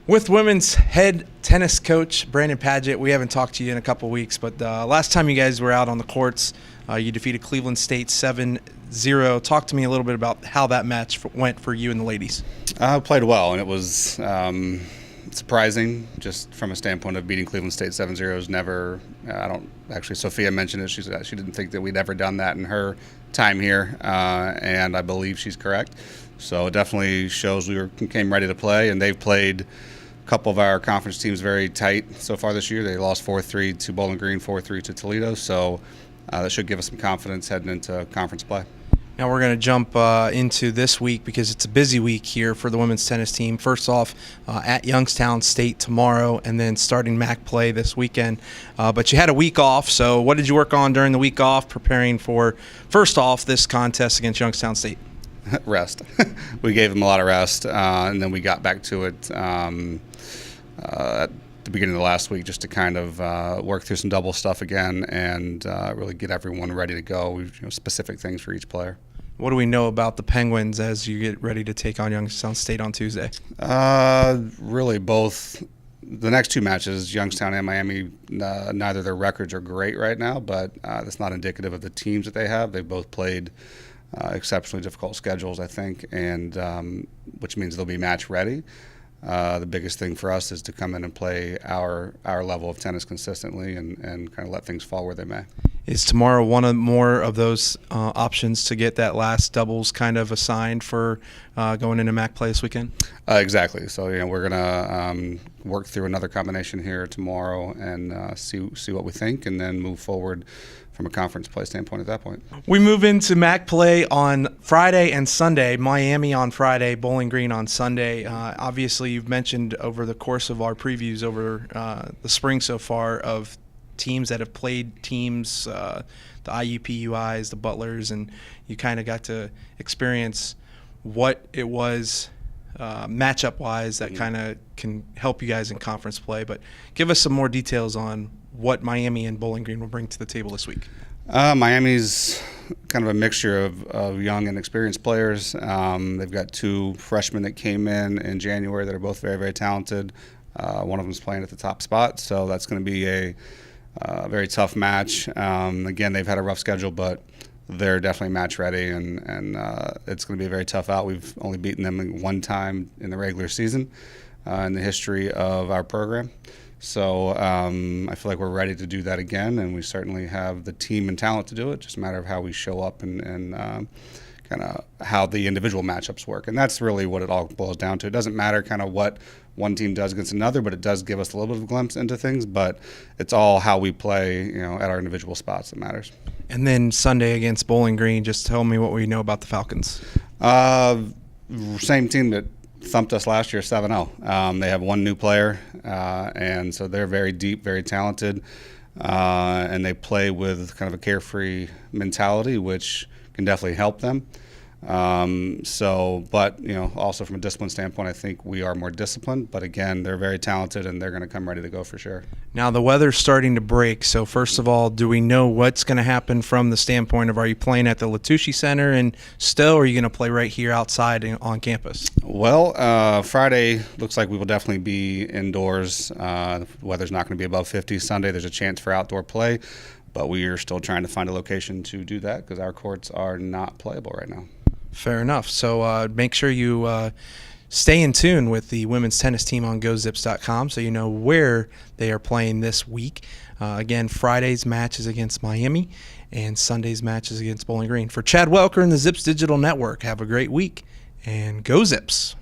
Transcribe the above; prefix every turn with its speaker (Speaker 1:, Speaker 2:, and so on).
Speaker 1: With women's head tennis coach Brandon Padgett, we haven't talked to you in a couple weeks, but last time you guys were out on the courts, you defeated Cleveland State 7-0. Talk to me a little bit about how that match went for you and the ladies.
Speaker 2: Played well, and it was surprising just from a standpoint of beating Cleveland State 7-0 is never, Sophia mentioned it, she said she didn't think that we'd ever done that in her time here, and I believe she's correct. So it definitely shows we came ready to play, and they've played a couple of our conference teams very tight so far this year. They lost 4-3 to Bowling Green, 4-3 to Toledo, so that should give us some confidence heading into conference play.
Speaker 1: Now we're going to jump into this week because it's a busy week here for the women's tennis team. First off, at Youngstown State tomorrow, and then starting MAC play this weekend. But you had a week off, so what did you work on during the week off preparing for, first off, this contest against Youngstown State?
Speaker 2: Rest. We gave them a lot of rest, and then we got back to it at the beginning of the last week just to kind of work through some double stuff again and really get everyone ready to go. Specific things for each player.
Speaker 1: What do we know about the Penguins as you get ready to take on Youngstown State on Tuesday?
Speaker 2: Really both. The next two matches, Youngstown and Miami, neither their records are great right now, but that's not indicative of the teams that they have. They've both played exceptionally difficult schedules, I think, and which means they'll be match ready. The biggest thing for us is to come in and play our level of tennis consistently and kind of let things fall where they may.
Speaker 1: Is tomorrow one of more of those options to get that last doubles kind of assigned for going into MAC play this weekend?
Speaker 2: Exactly. So we're gonna work through another combination here tomorrow and see what we think, and then move forward from a conference play standpoint at that point.
Speaker 1: We move into MAC play on Friday and Sunday. Miami on Friday, Bowling Green on Sunday. Obviously, you've mentioned over the course of our previews over the spring so far of teams that have played teams, the IUPUIs, the Butlers, and you kind of got to experience what it was matchup-wise that kind of can help you guys in conference play. But give us some more details on what Miami and Bowling Green will bring to the table this week.
Speaker 2: Miami's kind of a mixture of young and experienced players. They've got two freshmen that came in January that are both very, very talented. One of them is playing at the top spot, so that's going to be a very tough match. Again, they've had a rough schedule, but they're definitely match ready, and it's going to be a very tough out. We've only beaten them one time in the regular season in the history of our program. So I feel like we're ready to do that again, and we certainly have the team and talent to do it. Just a matter of how we show up and kind of how the individual matchups work. And that's really what it all boils down to. It doesn't matter kind of what one team does against another, but it does give us a little bit of a glimpse into things. But it's all how we play, at our individual spots that matters.
Speaker 1: And then Sunday against Bowling Green, just tell me what we know about the Falcons.
Speaker 2: Same team that thumped us last year 7-0. They have one new player, and so they're very deep, very talented, and they play with kind of a carefree mentality, which can definitely help them. But also from a discipline standpoint, I think we are more disciplined. But again, they're very talented, and they're going to come ready to go for sure. Now
Speaker 1: the weather's starting to break. So first of all, do we know what's going to happen from the standpoint of are you playing at the Latucci Center in Stowe, or are you going to play right here outside on campus?
Speaker 2: Well, Friday looks like we will definitely be indoors. The weather's not going to be above 50. Sunday, there's a chance for outdoor play, but we are still trying to find a location to do that because our courts are not playable right now.
Speaker 1: Fair enough. So make sure you stay in tune with the women's tennis team on GoZips.com so you know where they are playing this week. Again, Friday's match is against Miami, and Sunday's match is against Bowling Green. For Chad Welker and the Zips Digital Network, have a great week, and go Zips.